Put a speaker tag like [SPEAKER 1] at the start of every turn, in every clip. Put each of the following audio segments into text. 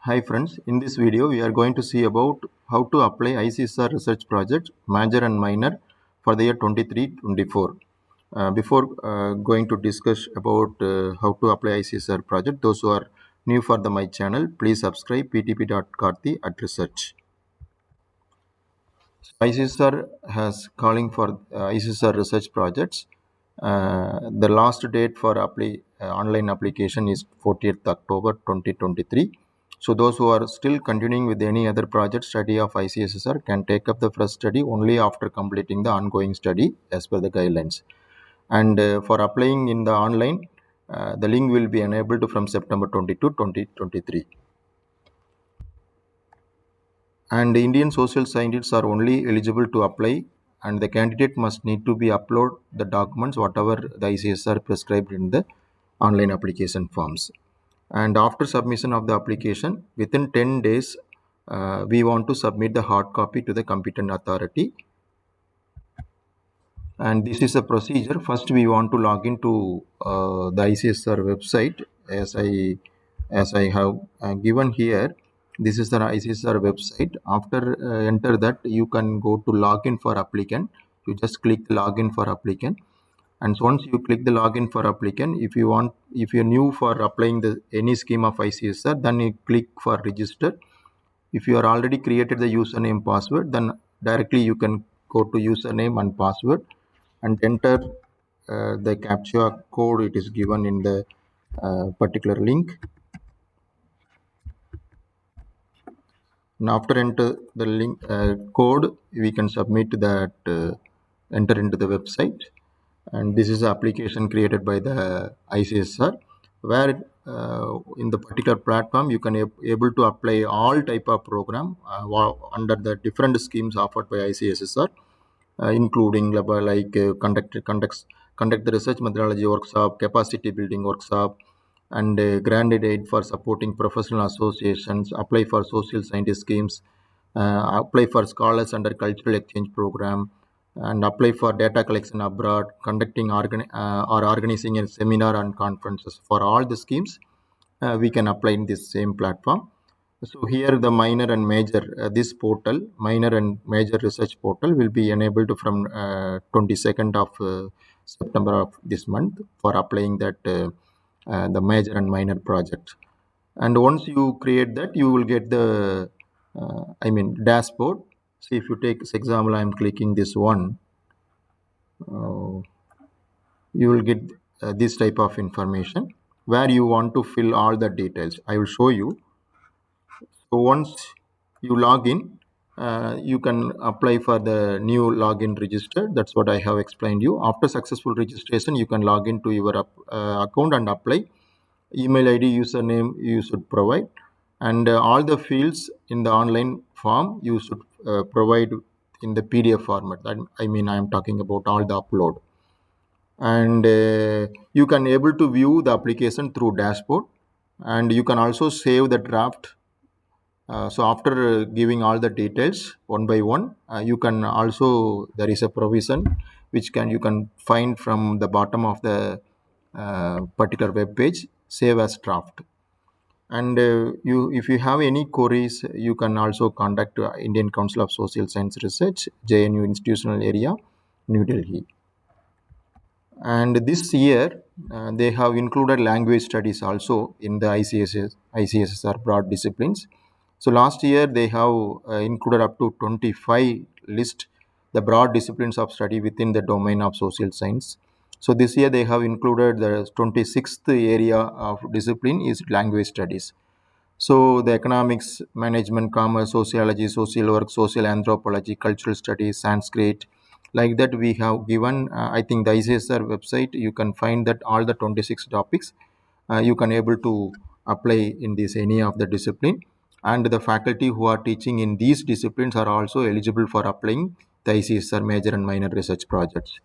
[SPEAKER 1] Hi friends, in this video we are going to see about how to apply ICSSR research project major and minor for the year 23-24. Before going to discuss about how to apply ICSSR project, those who are new for my channel, please subscribe ptp.karthi at research. ICSSR has calling for ICSSR research projects. The last date for online application is 40th October 2023. So those who are still continuing with any other project study of ICSSR can take up the first study only after completing the ongoing study as per the guidelines. And for applying in the online, the link will be enabled from September 22, 2023. And Indian social scientists are only eligible to apply, and the candidate must need to be upload the documents whatever the ICSR prescribed in the online application forms. And after submission of the application, within 10 days, we want to submit the hard copy to the competent authority. And this is a procedure. First, we want to log into the ICSR website as I have given here. This is the ICSR website. After enter that, you can go to login for applicant. You just click login for applicant, and once you click the login for applicant, if you're new for applying any scheme of ICSR, then you click for register. If you are already created the username password, then directly you can go to username and password and enter the captcha code it is given in the particular link. And after enter the link code, we can submit that enter into the website. And this is the application created by the ICSR, where in the particular platform you can able to apply all type of program under the different schemes offered by ICSSR, including conduct the research methodology workshop, capacity building workshop, and granted aid for supporting professional associations, apply for social scientist schemes, apply for scholars under cultural exchange program, and apply for data collection abroad, conducting or organizing a seminar and conferences. For all the schemes, we can apply in this same platform. So here the minor and major, this portal, minor and major research portal will be enabled from 22nd of September of this month for applying that the major and minor project. And once you create that, you will get the, dashboard. See, if you take this example, I'm clicking this one, you will get this type of information where you want to fill all the details. I will show you. So once you log in, you can apply for the new login register. That's what I have explained you. After successful registration, you can log into your account and apply. Email ID, username you should provide, and all the fields in the online form you should provide in the PDF format. I am talking about all the upload. And you can able to view the application through dashboard, and you can also save the draft. So after giving all the details one by one, you can also, there is a provision which you can find from the bottom of the particular web page, save as draft. And if you have any queries, you can also contact Indian Council of Social Science Research, JNU Institutional Area, New Delhi. And this year, they have included language studies also in the ICSSR broad disciplines. So last year, they have included up to 25 list the broad disciplines of study within the domain of social science. So this year, they have included the 26th area of discipline is language studies. So the economics, management, commerce, sociology, social work, social anthropology, cultural studies, Sanskrit, like that we have given. I think the ICSR website you can find that all the 26 topics you can able to apply in this any of the discipline, and the faculty who are teaching in these disciplines are also eligible for applying the ICSR major and minor research projects.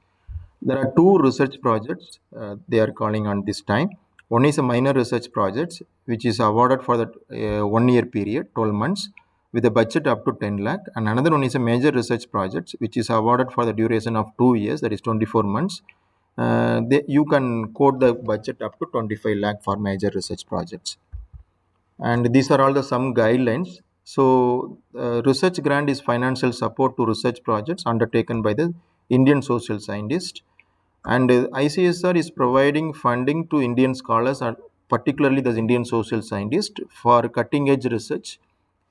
[SPEAKER 1] There are two research projects they are calling on this time. One is a minor research project, which is awarded for the 1 year period, 12 months, with a budget up to 10 lakh. And another one is a major research project, which is awarded for the duration of 2 years, that is 24 months. You can quote the budget up to 25 lakh for major research projects. And these are all the some guidelines. So research grant is financial support to research projects undertaken by the Indian social scientists, and ICSR is providing funding to Indian scholars and particularly the Indian social scientists for cutting edge research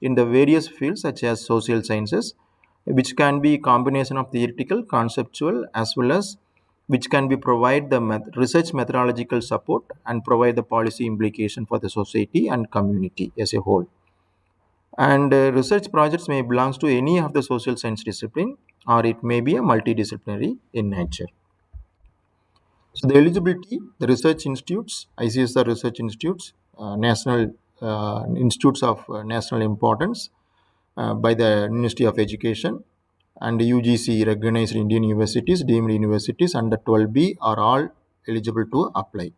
[SPEAKER 1] in the various fields such as social sciences, which can be combination of theoretical, conceptual, as well as which can be provide the research methodological support and provide the policy implication for the society and community as a whole. And research projects may belong to any of the social science discipline, or it may be a multidisciplinary in nature. So the eligibility, the research institutes, ICSR research institutes, national institutes of national importance by the Ministry of Education, and UGC recognized Indian universities, deemed universities under 12B are all eligible to apply.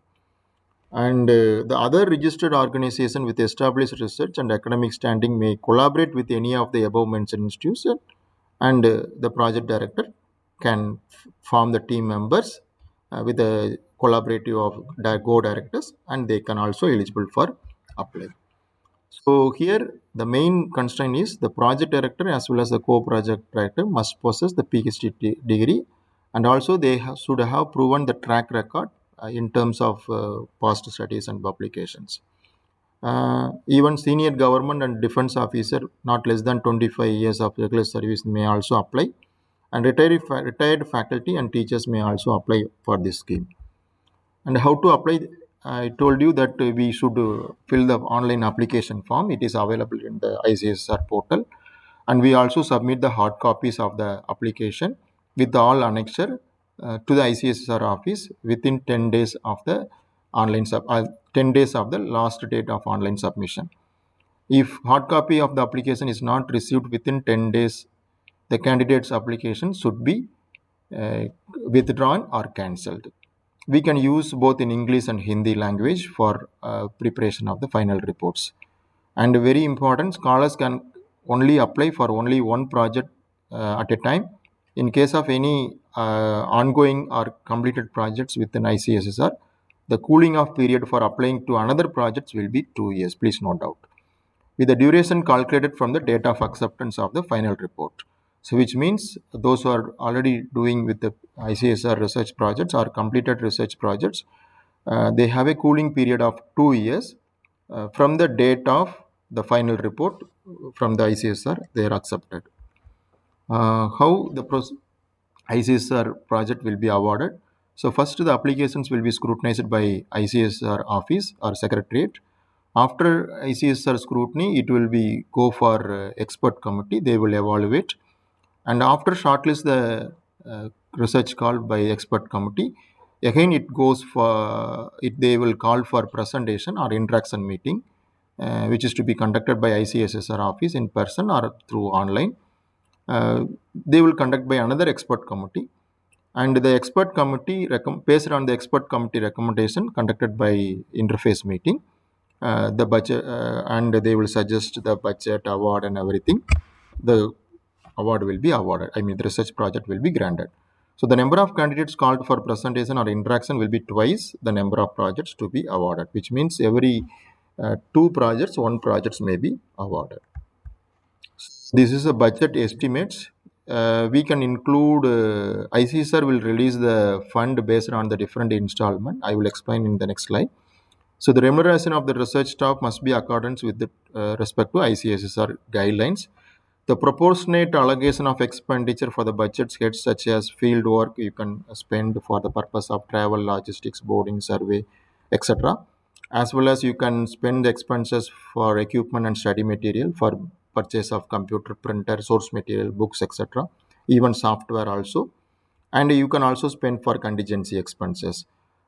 [SPEAKER 1] And the other registered organization with established research and academic standing may collaborate with any of the above mentioned institutions, and the project director can form the team members with the collaborative of co-directors, and they can also eligible for apply. So here the main constraint is the project director as well as the co-project director must possess the PhD degree, and also they should have proven the track record in terms of past studies and publications. Even senior government and defense officer not less than 25 years of regular service may also apply, and retired faculty and teachers may also apply for this scheme. And how to apply? I told you that we should fill the online application form. It is available in the ICSR portal, and we also submit the hard copies of the application with all annexure to the ICSSR office within 10 days of the 10 days of the last date of online submission. If hard copy of the application is not received within 10 days, the candidate's application should be uh, withdrawn or cancelled. We can use both in English and Hindi language for preparation of the final reports. And very important, scholars can only apply for only one project at a time. In case of any ongoing or completed projects within ICSSR, the cooling off period for applying to another projects will be 2 years. Please note out, with the duration calculated from the date of acceptance of the final report. So which means those who are already doing with the ICSR research projects or completed research projects, they have a cooling period of 2 years from the date of the final report from the ICSR, they are accepted. How the ICSR project will be awarded? So first the applications will be scrutinized by ICSR office or secretariat. After ICSR scrutiny, it will be go for expert committee. They will evaluate, and after shortlist the research called by expert committee, again it goes for it. They will call for presentation or interaction meeting, which is to be conducted by ICSSR office in person or through online. They will conduct by another expert committee, and the expert committee based on the expert committee recommendation conducted by interface meeting, the budget and they will suggest the budget award and everything. The award will be awarded, I mean the research project will be granted. So the number of candidates called for presentation or interaction will be twice the number of projects to be awarded, which means every two projects, one projects may be awarded. This is a budget estimates. We can include ICSR will release the fund based on the different installment. I will explain in the next slide. So the remuneration of the research staff must be accordance with the respect to ICSSR guidelines. The proportionate allocation of expenditure for the budget heads such as field work you can spend for the purpose of travel, logistics, boarding, survey, etc. As well as you can spend the expenses for equipment and study material for purchase of computer, printer, source material, books, etc. Even software also, and you can also spend for contingency expenses,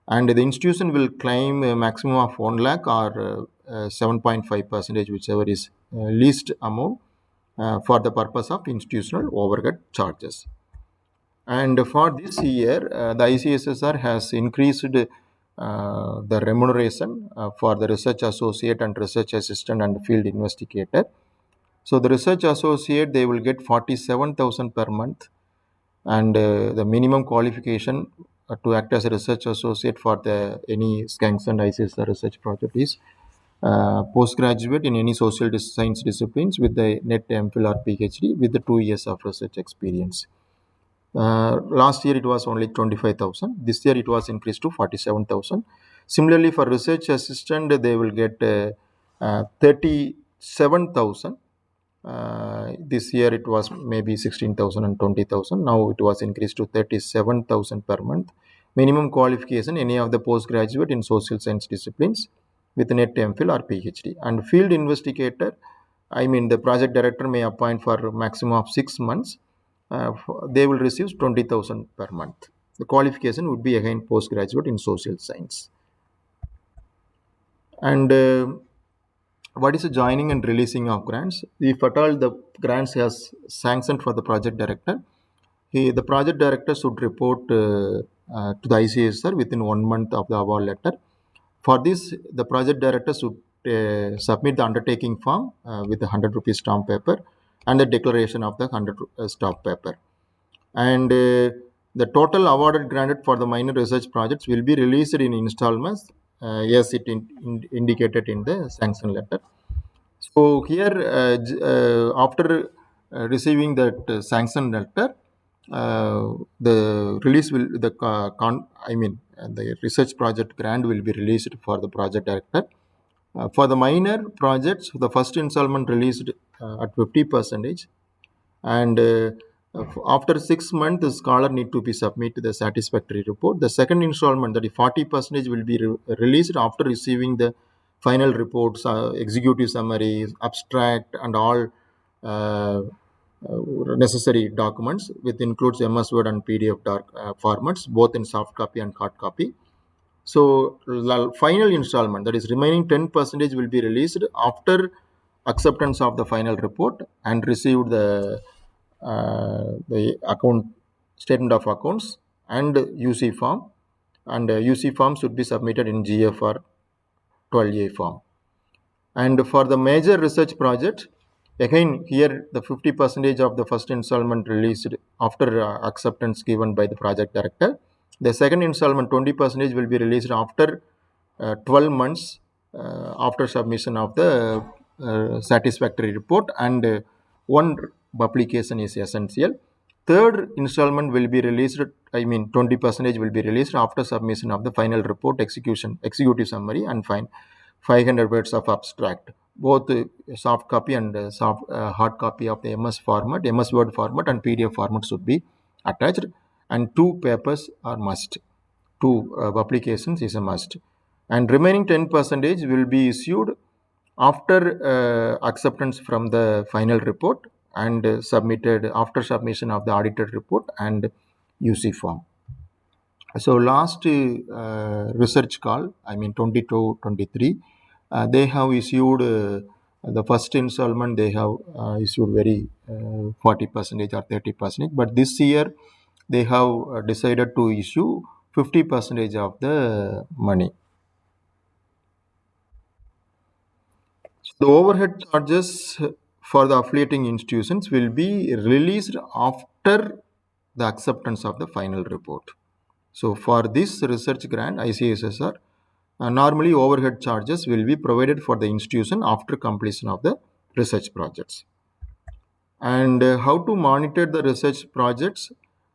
[SPEAKER 1] and the institution will claim a maximum of 1 lakh or 7.5 percentage, whichever is least amount for the purpose of institutional overhead charges. And for this year, the ICSSR has increased the remuneration for the research associate and research assistant and field investigator. So the research associate, they will get 47,000 per month, and the minimum qualification to act as a research associate for the any sanctioned ICSR research project is postgraduate in any social science disciplines with the net MPhil or PhD with the 2 years of research experience. Last year it was only 25,000. This year it was increased to 47,000. Similarly, for research assistant, they will get 37,000. This year it was maybe 16,000 and 20,000. Now it was increased to 37,000 per month. Minimum qualification, any of the postgraduate in social science disciplines with net MPhil or PhD. And field investigator, I mean the project director may appoint for maximum of 6 months. They will receive 20,000 per month. The qualification would be again postgraduate in social science. And what is the joining and releasing of grants? If at all the grants has sanctioned for the project director, the project director should report to the ICSSR within 1 month of the award letter. For this, the project director should submit the undertaking form with the 100 rupees stamp paper and the declaration of the 100 stamp paper. And the total awarded granted for the minor research projects will be released in installments, as it indicated in the sanction letter. So here, after receiving that sanction letter, the release will the research project grant will be released for the project director. For the minor projects, the first installment released at 50%, and after 6 months, the scholar need to be submit the satisfactory report. The second installment, that is 40%, will be released after receiving the final reports, executive summaries, abstract, and all uh, necessary documents, which includes MS Word and PDF formats, both in soft copy and hard copy. So the final installment, that is remaining 10%, will be released after acceptance of the final report and received the account statement of accounts and UC form, and UC form should be submitted in GFR 12A form. And for the major research project, again here the 50% of the first installment released after acceptance given by the project director. The second installment 20% will be released after 12 months after submission of the satisfactory report, and one publication is essential. Third installment will be released, 20% will be released after submission of the final report, executive summary, and 500 words of abstract. Both soft copy and hard copy of the MS format, MS Word format, and PDF format should be attached, and 2 papers are must. 2 publications is a must. And remaining 10% will be issued after acceptance from the final report and submitted after submission of the audited report and UC form. So last research call, 22-23, they have issued the first installment. They have issued very 40% or 30%, but this year they have decided to issue 50% of the money. The overhead charges for the affiliating institutions will be released after the acceptance of the final report. So for this research grant, ICSSR, normally overhead charges will be provided for the institution after completion of the research projects. And how to monitor the research projects?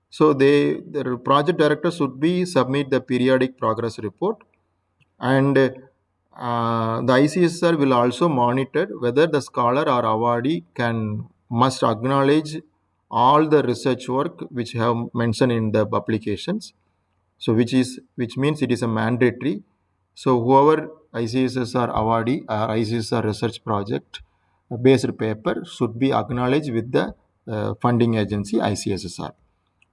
[SPEAKER 1] So the project director should be submit the periodic progress report, and the ICSSR will also monitor whether the scholar or awardee must acknowledge all the research work which have mentioned in the publications. So which means it is a mandatory. So whoever ICSSR awardee or ICSSR research project based paper should be acknowledged with the funding agency ICSSR.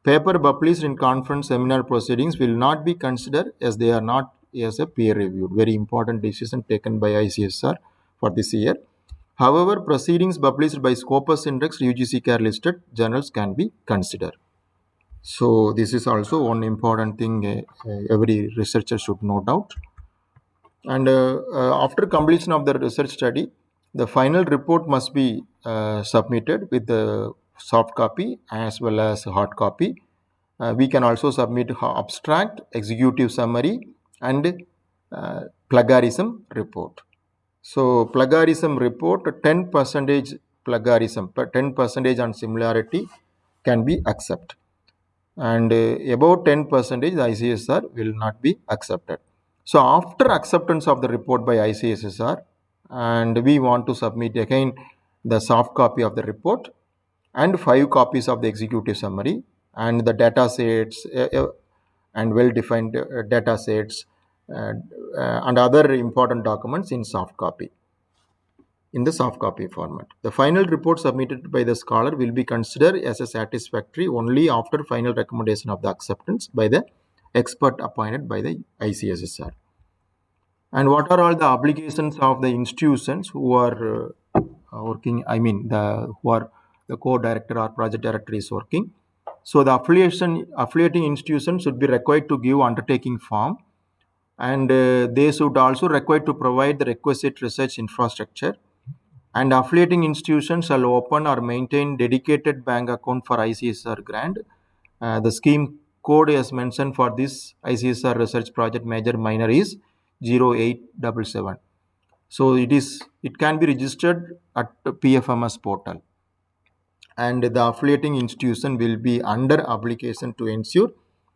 [SPEAKER 1] Paper published in conference seminar proceedings will not be considered as they are not as a peer reviewed. Very important decision taken by ICSSR for this year. However, proceedings published by Scopus Index UGC Care listed journals can be considered. So this is also one important thing every researcher should note out. And after completion of the research study, the final report must be submitted with the soft copy as well as hard copy. We can also submit abstract, executive summary, and plagiarism report. So plagiarism report, 10 percentage plagiarism, but 10 percentage on similarity can be accepted. And about 10 percentage, the ICSR will not be accepted. So after acceptance of the report by ICSSR, and we want to submit again the soft copy of the report and 5 copies of the executive summary and the data sets and well-defined data sets uh, and other important documents in soft copy, in the soft copy format. The final report submitted by the scholar will be considered as a satisfactory only after final recommendation of the acceptance by the expert appointed by the ICSSR. And what are all the obligations of the institutions who are working? I mean, the who are the co-director or project director is working. So the affiliating institution should be required to give undertaking form, and they should also required to provide the requisite research infrastructure, and affiliating institutions shall open or maintain dedicated bank account for ICSR grant. The scheme code as mentioned for this ICSR research project major minor is 0877. So it can be registered at the PFMS portal, and the affiliating institution will be under obligation to ensure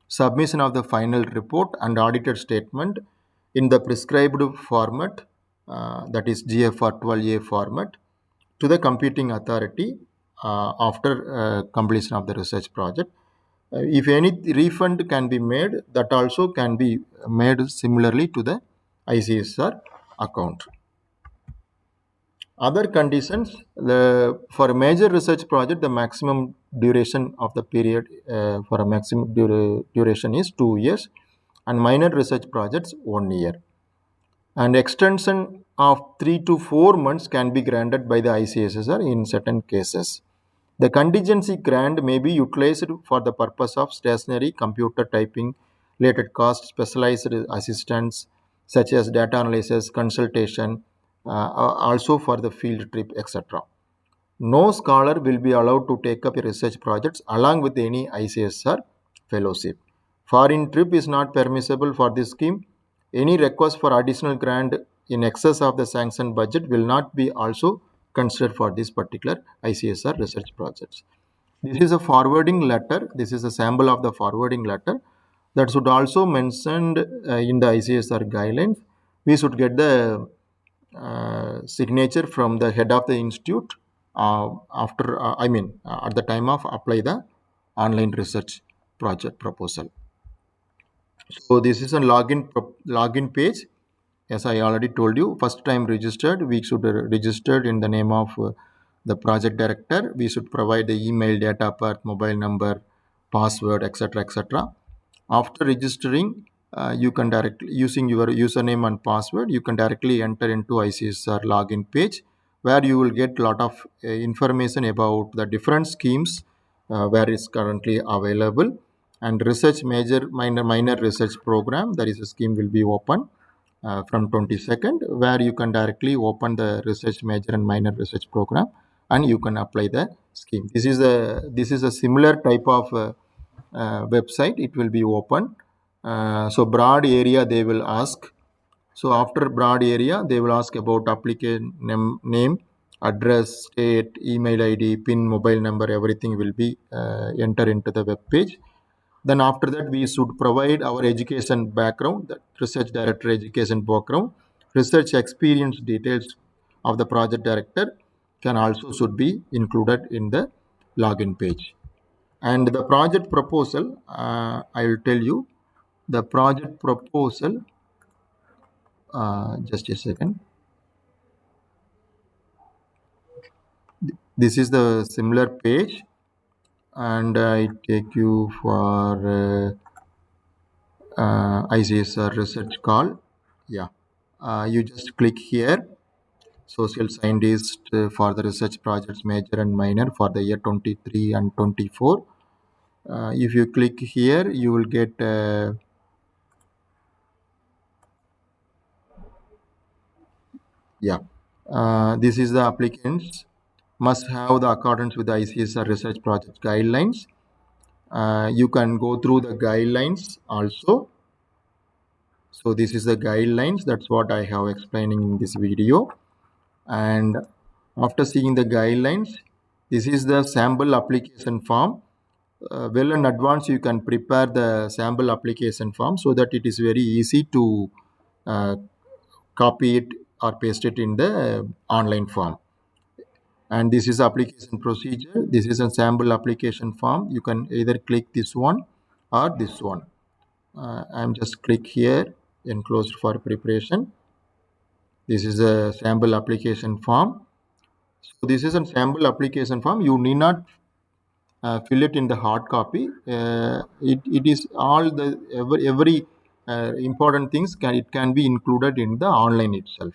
[SPEAKER 1] submission of the final report and audited statement in the prescribed format, that is GFR 12A format, to the computing authority after completion of the research project. If any refund can be made, that also can be made similarly to the ICSR account. Other conditions, for a major research project, the maximum duration of the period for a maximum duration is 2 years, and minor research projects 1 year. And extension of 3 to 4 months can be granted by the ICSSR in certain cases. The contingency grant may be utilized for the purpose of stationary computer typing related costs, specialized assistance such as data analysis, consultation, also for the field trip, etc. No scholar will be allowed to take up a research projects along with any ICSR fellowship. Foreign trip is not permissible for this scheme. Any request for additional grant in excess of the sanctioned budget will not be also considered for this particular ICSR research projects. This is a forwarding letter. This is a sample of the forwarding letter that should also mentioned in the ICSR guidelines. We should get the signature from the head of the institute after at the time of apply the online research project proposal. So this is a login page. As I already told you, first time registered, we should register in the name of the project director. We should provide the email, date of birth, mobile number, password, etc., etc. After registering, you can directly, using your username and password, you can directly enter into ICSR login page, where you will get a lot of information about the different schemes where it's currently available, and research major minor research program, that is a scheme will be open from 22nd, where you can directly open the research major and minor research program, and you can apply the scheme. This is a similar type of website. It will be open. So broad area they will ask. So after broad area, they will ask about applicant name, address, state, email ID, PIN, mobile number, everything will be enter into the web page. Then after that, we should provide our education background, the research director education background, research experience details of the project director can also should be included in the login page. And the project proposal, I will tell you the project proposal. Just a second. This is the similar page, and I take you for ICSR research call. Yeah, you just click here. Social scientist for the research projects major and minor for the year 23 and 24. If you click here, you will get yeah. This is the applicants must have the accordance with the ICSR research project guidelines. You can go through the guidelines also. So this is the guidelines. That's what I have explaining in this video. And after seeing the guidelines, this is the sample application form. Well in advance, you can prepare the sample application form so that it is very easy to uh, copy it or paste it in the online form. And this is application procedure. This is a sample application form. You can either click this one or this one. I'm just click here, enclosed for preparation. This is a sample application form. So this is a sample application form. You need not fill it in the hard copy. It is all the every important things it can be included in the online itself.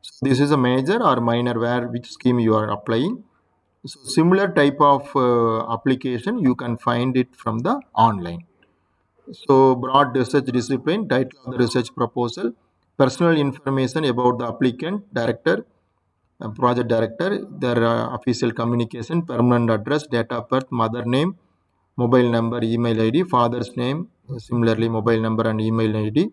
[SPEAKER 1] So this is a major or minor where which scheme you are applying. So similar type of application you can find it from the online. So broad research discipline, title of the research proposal, personal information about the applicant, director, project director, their official communication, permanent address, date of birth, mother name, mobile number, email ID, father's name, similarly mobile number and email ID,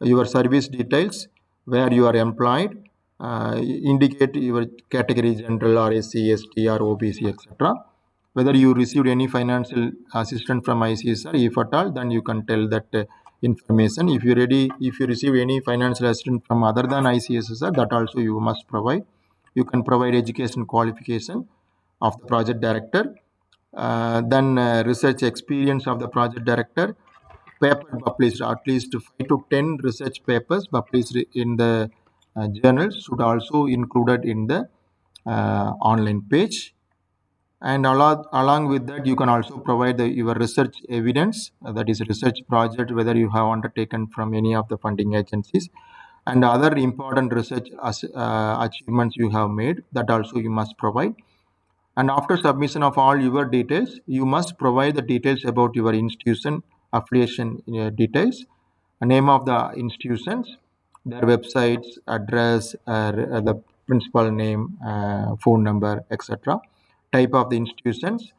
[SPEAKER 1] your service details, where you are employed, indicate your category general or SC, ST or OBC, etc. Whether you received any financial assistance from ICSSR, if at all, then you can tell that information. If you receive any financial assistance from other than ICSSR, that also you must provide. You can provide education qualification of the project director, then research experience of the project director, paper published, at least 5 to 10 research papers published in the journals should also included in the online page. And along with that, you can also provide your research evidence, that is research project, whether you have undertaken from any of the funding agencies, and other important research achievements you have made, that also you must provide. And after submission of all your details, you must provide the details about your institution, affiliation details, name of the institutions, their websites, address, the principal name, phone number, etc., type of the institutions,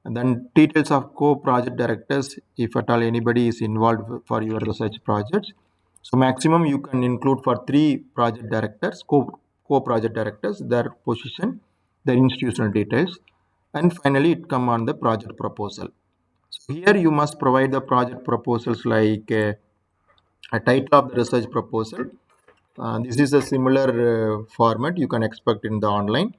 [SPEAKER 1] and then details of co-project directors, if at all anybody is involved for your research projects. So maximum you can include for 3 project directors, co-project directors, their position, their institutional details, and finally it come on the project proposal. So here you must provide the project proposals like a title of the research proposal. This is a similar format you can expect in the online.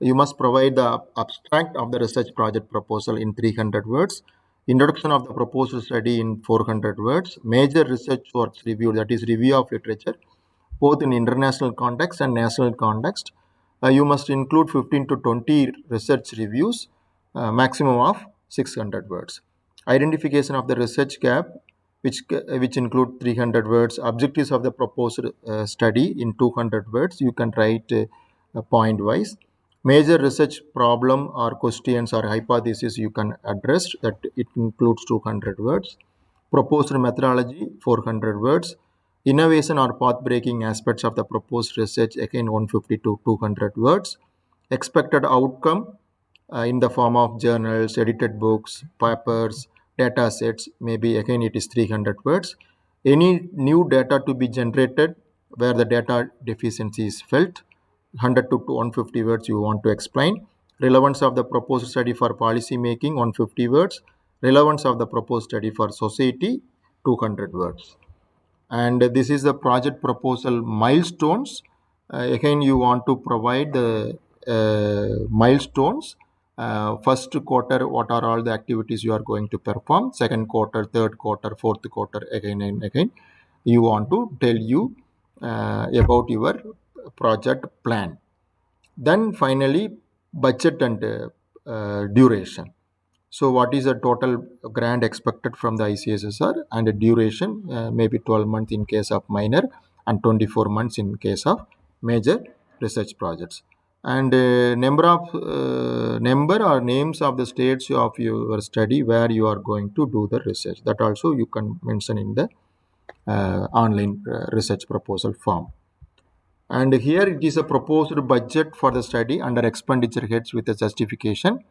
[SPEAKER 1] You must provide the abstract of the research project proposal in 300 words, introduction of the proposal study in 400 words, major research works review, that is review of literature, both in international context and national context. You must include 15 to 20 research reviews, maximum of 600 words. Identification of the research gap, which include 300 words. Objectives of the proposed study in 200 words. You can write point wise. Major research problem or questions or hypothesis you can address, that it includes 200 words. Proposed methodology 400 words. Innovation or path-breaking aspects of the proposed research, again 150 to 200 words. Expected outcome in the form of journals, edited books, papers, data sets, maybe again it is 300 words. Any new data to be generated where the data deficiency is felt, 100 to 150 words you want to explain. Relevance of the proposed study for policy making, 150 words. Relevance of the proposed study for society, 200 words. And this is the project proposal milestones. Again you want to provide the milestones. First quarter, what are all the activities you are going to perform. Second quarter, third quarter, fourth quarter, again and again you want to tell you about your project plan. Then finally budget and duration. So what is the total grant expected from the ICSSR, and the duration, maybe 12 months in case of minor and 24 months in case of major research projects. And number or names of the states of your study where you are going to do the research, that also you can mention in the online research proposal form. And here it is a proposed budget for the study under expenditure heads with a justification.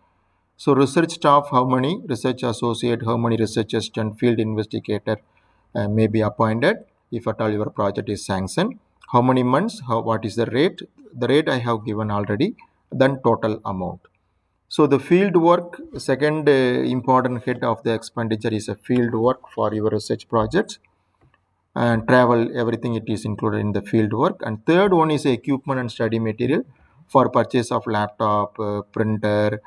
[SPEAKER 1] So research staff, how many research associate, how many research assistant, field investigator may be appointed. if at all your project is sanctioned, how many months, what is the rate I have given already, then total amount. So the field work, second important head of the expenditure is a field work for your research projects, and travel, everything it is included in the field work. And third one is equipment and study material for purchase of laptop, printer,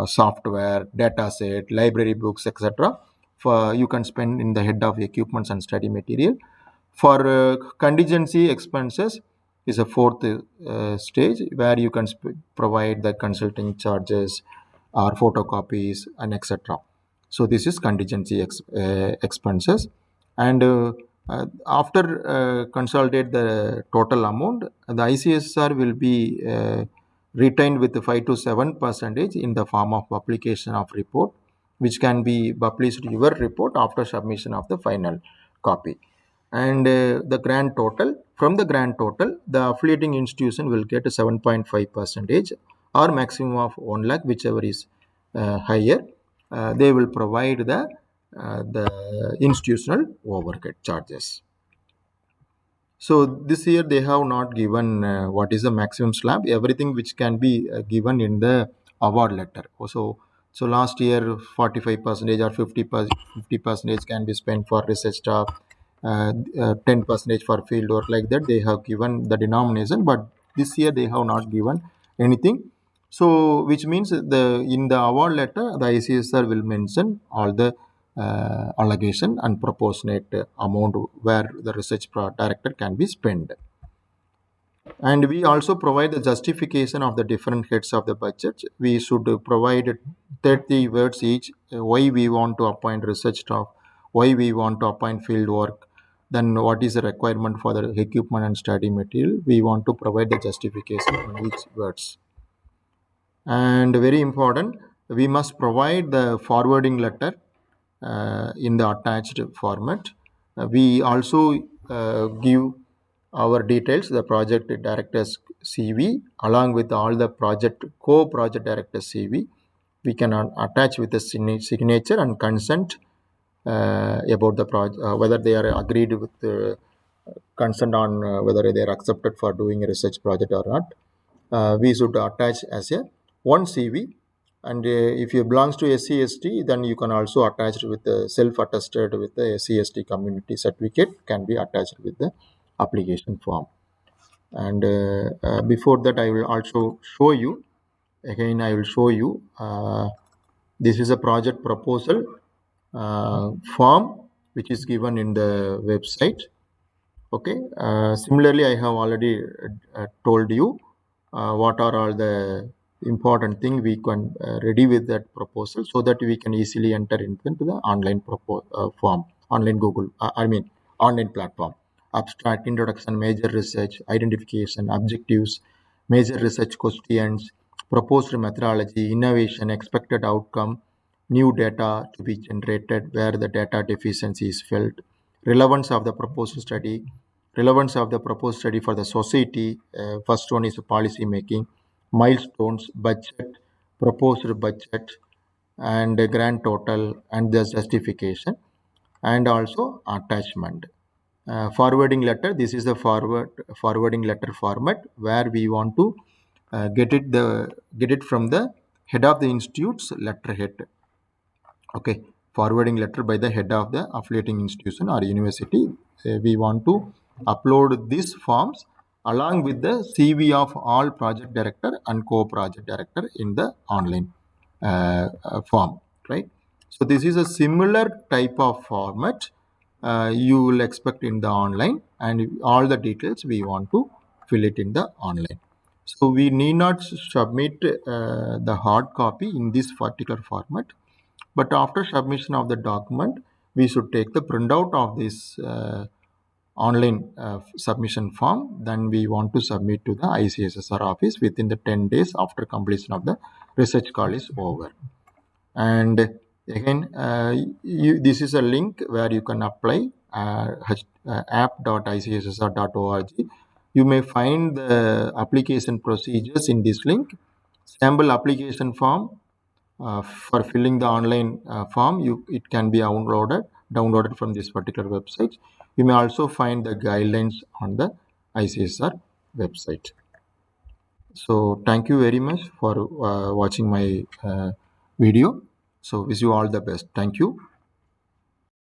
[SPEAKER 1] software, data set, library books, etc. For you can spend in the head of equipments and study material. For contingency expenses is a fourth stage where you can provide the consulting charges or photocopies and etc. So this is contingency expenses. And after consolidate the total amount, the ICSSR will be retained with 5 to 7% in the form of publication of report, which can be published your report after submission of the final copy. And the grand total, from the grand total, the affiliating institution will get 7.5 percentage or maximum of 1 lakh, whichever is higher. They will provide the institutional overhead charges. So this year they have not given what is the maximum slab, everything which can be given in the award letter. So last year 45 percentage or 50 percentage can be spent for research staff, 10 percentage for field work, like that they have given the denomination. But this year they have not given anything. So which means the in the award letter the ICSR will mention all the allocation and proportionate amount where the research director can be spent. And we also provide the justification of the different heads of the budget. We should provide 30 words each, why we want to appoint research staff, why we want to appoint field work, then what is the requirement for the equipment and study material. We want to provide the justification on each words. And very important, we must provide the forwarding letter in the attached format. We also give our details, the project director's CV, along with all the co-project director's CV. We can attach with the signature and consent about the project, whether they are agreed with consent on whether they are accepted for doing a research project or not. We should attach as a one CV. And if you belongs to SCST, then you can also attach with the self-attested with the SCST community certificate can be attached with the application form. And before that, I will also show you. Again, I will show you. This is a project proposal form which is given in the website. Okay. Similarly, I have already told you what are all the important thing we can ready with that proposal, so that we can easily enter into the online form, online Google, online platform. Abstract, introduction, major research, identification, objectives, major research questions, proposed methodology, innovation, expected outcome, new data to be generated where the data deficiency is felt, relevance of the proposed study, relevance of the proposed study for the society. First one is policy making, milestones, budget, proposed budget, and a grand total, and the justification, and also attachment. Forwarding letter. This is the forwarding letter format where we want to get it from the head of the institute's letterhead. Okay, forwarding letter by the head of the affiliating institution or university. We want to upload these forms along with the CV of all project director and co-project director in the online form, right? So this is a similar type of format you will expect in the online, and all the details we want to fill it in the online. So we need not submit the hard copy in this particular format, but after submission of the document, we should take the printout of this online submission form. Then we want to submit to the ICSSR office within the 10 days after completion of the research call is over. And again, this is a link where you can apply app.icssr.org. You may find the application procedures in this link. Sample application form for filling the online form, it can be downloaded from this particular website. You may also find the guidelines on the ICSR website. So thank you very much for watching my video. So wish you all the best. Thank you.